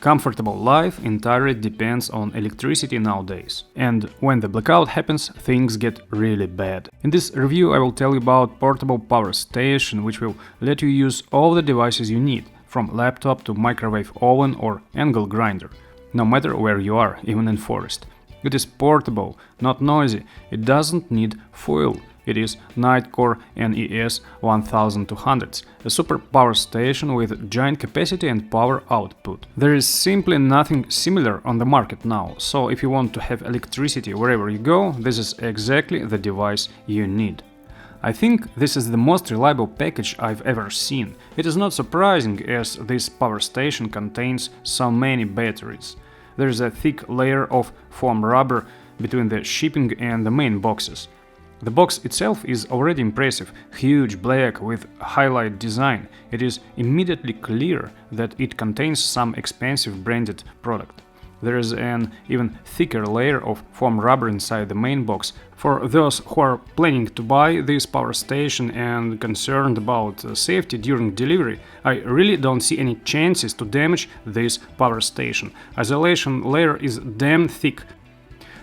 Comfortable life entirely depends on electricity nowadays. And when the blackout happens, things get really bad. In this review I will tell you about portable power station, which will let you use all the devices you need, from laptop to microwave oven or angle grinder, no matter where you are, even in forest. It is portable, not noisy, it doesn't need fuel. It is Nitecore NES1200, a super power station with giant capacity and power output. There is simply nothing similar on the market now, so if you want to have electricity wherever you go, this is exactly the device you need. I think this is the most reliable package I've ever seen. It is not surprising, as this power station contains so many batteries. There is a thick layer of foam rubber between the shipping and the main boxes. The box itself is already impressive, huge, black, with highlight design. It is immediately clear that it contains some expensive branded product. There is an even thicker layer of foam rubber inside the main box. For those who are planning to buy this power station and concerned about safety during delivery, I really don't see any chances to damage this power station. Isolation layer is damn thick.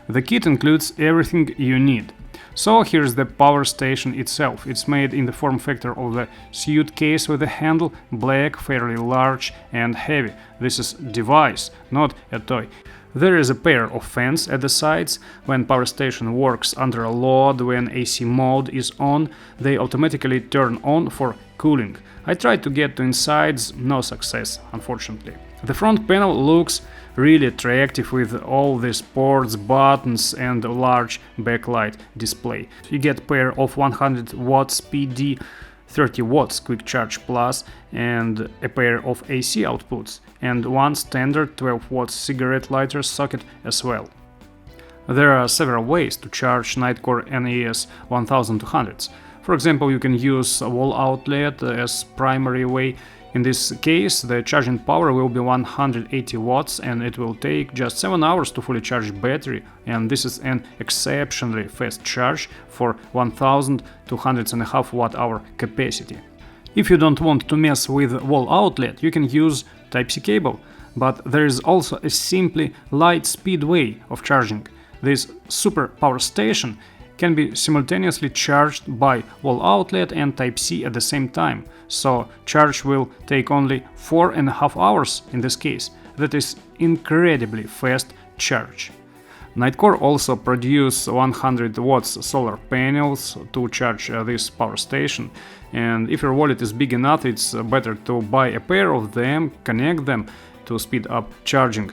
The kit includes everything you need. So here's the power station itself. It's made in the form factor of a suitcase with a handle, black, fairly large and heavy. This is device, not a toy. There is a pair of fans at the sides. When power station works under a load, when AC mode is on, they automatically turn on for cooling. I tried to get to insides, no success, unfortunately. The front panel looks really attractive with all these ports, buttons and a large backlight display. You get a pair of 100 watts PD, 30 watts quick charge plus and a pair of AC outputs and one standard 12 watts cigarette lighter socket as well. There are several ways to charge Nitecore NES1200. For example, you can use a wall outlet as primary way. In this case, the charging power will be 180 watts and it will take just 7 hours to fully charge battery, and this is an exceptionally fast charge for 1200.5 watt-hour capacity. If you don't want to mess with wall outlet, you can use Type-C cable, but there is also a simply light speed way of charging. This super power station can be simultaneously charged by wall outlet and Type-C at the same time, so charge will take only 4.5 hours in this case. That is incredibly fast charge. Nitecore also produce 100 watts solar panels to charge this power station, and if your wallet is big enough, it's better to buy a pair of them, connect them to speed up charging.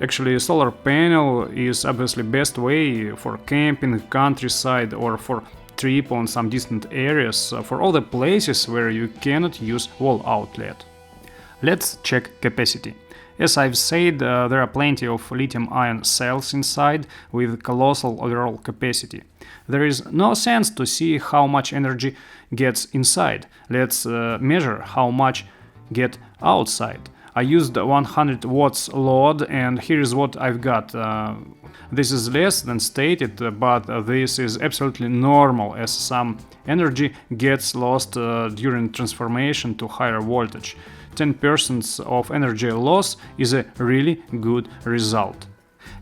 Actually, a solar panel is obviously best way for camping, countryside, or for trip on some distant areas, for all the places where you cannot use wall outlet. Let's check capacity. As I've said, there are plenty of lithium-ion cells inside with colossal overall capacity. There is no sense to see how much energy gets inside. Let's measure how much get outside. I used 100 watts load and here is what I've got. This is less than stated, but this is absolutely normal as some energy gets lost during transformation to higher voltage. 10% of energy loss is a really good result.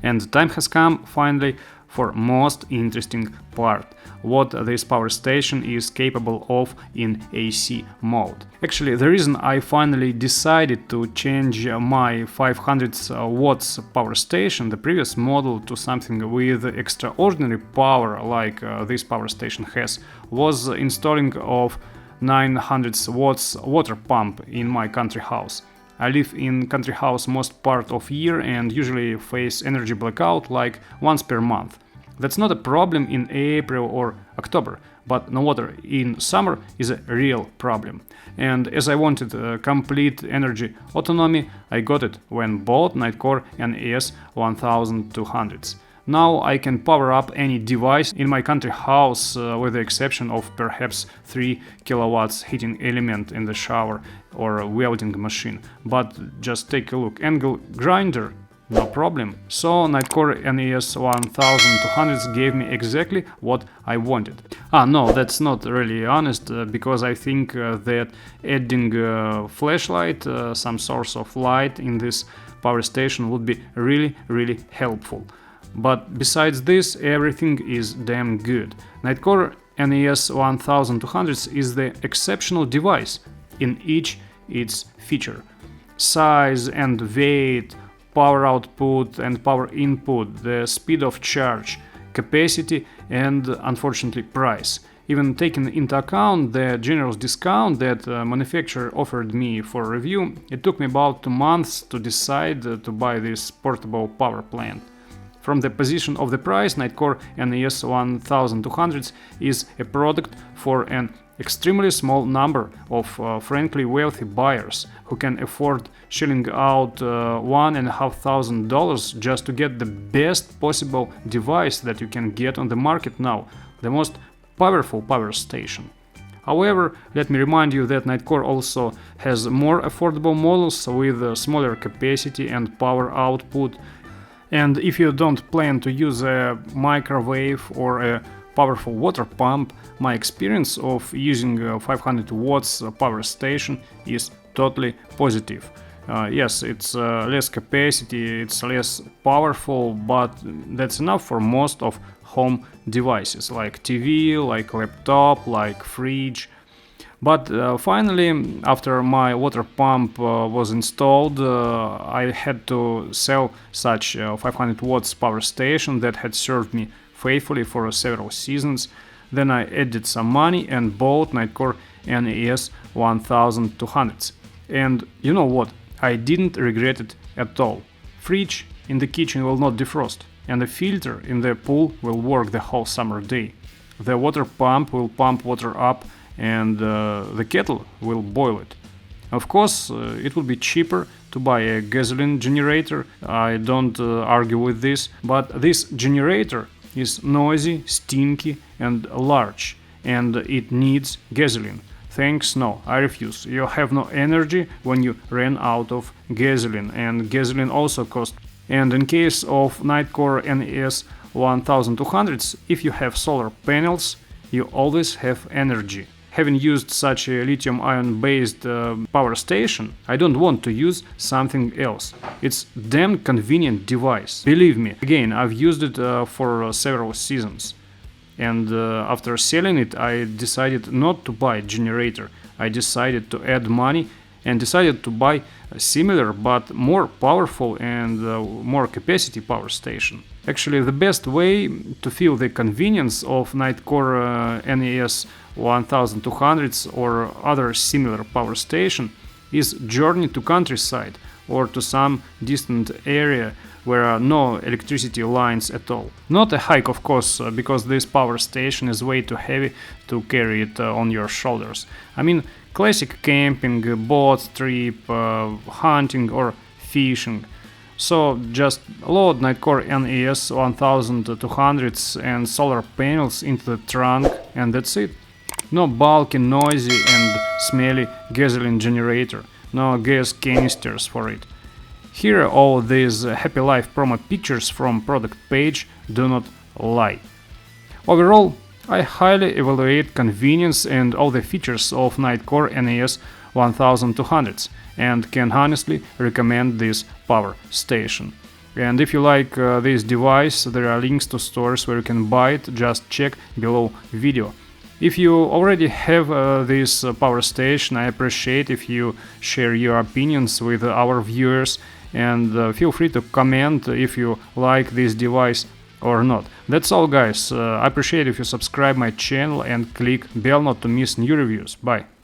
And the time has come finally for most interesting part, what this power station is capable of in AC mode. Actually, the reason I finally decided to change my 500 watts power station, the previous model, to something with extraordinary power like this power station has, was installing of 900 watts water pump in my country house. I live in country house most part of year and usually face energy blackout like once per month. That's not a problem in April or October, but no water in summer is a real problem. And as I wanted complete energy autonomy, I got it when bought Nitecore NES1200. Now I can power up any device in my country house with the exception of perhaps 3 kilowatts heating element in the shower or a welding machine. But just take a look, angle grinder, no problem. So Nitecore NES1200 gave me exactly what I wanted. No, that's not really honest, because I think that adding flashlight, some source of light in this power station would be really helpful. But besides this, everything is damn good. Nitecore NES1200 is the exceptional device in each its feature. Size and weight, power output and power input, the speed of charge, capacity and unfortunately price. Even taking into account the generous discount that manufacturer offered me for review, it took me about 2 months to decide to buy this portable power plant. From the position of the price, Nitecore NES1200 is a product for an extremely small number of frankly wealthy buyers who can afford shelling out $1,500 just to get the best possible device that you can get on the market now, the most powerful power station. However, let me remind you that Nitecore also has more affordable models with smaller capacity and power output. And if you don't plan to use a microwave or a powerful water pump, my experience of using a 500 watts power station is totally positive. Yes, it's less capacity, it's less powerful, but that's enough for most of home devices like TV, like laptop, like fridge. But finally, after my water pump was installed, I had to sell such 500 watts power station that had served me faithfully for several seasons. Then I added some money and bought Nitecore NES1200. And you know what? I didn't regret it at all. Fridge in the kitchen will not defrost, and the filter in the pool will work the whole summer day. The water pump will pump water up, and the kettle will boil it. Of course, it will be cheaper to buy a gasoline generator, I don't argue with this, but this generator is noisy, stinky and large, and it needs gasoline. Thanks, no, I refuse. You have no energy when you ran out of gasoline, and gasoline also costs. And in case of Nitecore NES1200, if you have solar panels, you always have energy. Having used such a lithium-ion based power station, I don't want to use something else. It's damn convenient device. Believe me, again, I've used it for several seasons. And after selling it, I decided not to buy a generator. I decided to add money and decided to buy a similar but more powerful and more capacity power station. Actually, the best way to feel the convenience of Nitecore NES1200 or other similar power station is journey to countryside or to some distant area where are no electricity lines at all. Not a hike, of course, because this power station is way too heavy to carry it on your shoulders. I mean, classic camping, boat trip, hunting or fishing. So just load Nitecore NES1200 and solar panels into the trunk, and that's it. No bulky, noisy and smelly gasoline generator, no gas canisters for it. Here all these Happy Life promo pictures from product page do not lie. Overall, I highly evaluate convenience and all the features of Nitecore NES1200 and can honestly recommend this power station. And if you like this device, there are links to stores where you can buy it, just check below video. If you already have this power station, I appreciate if you share your opinions with our viewers, and feel free to comment if you like this device or not. That's all, guys. I appreciate if you subscribe my channel and click bell not to miss new reviews. Bye.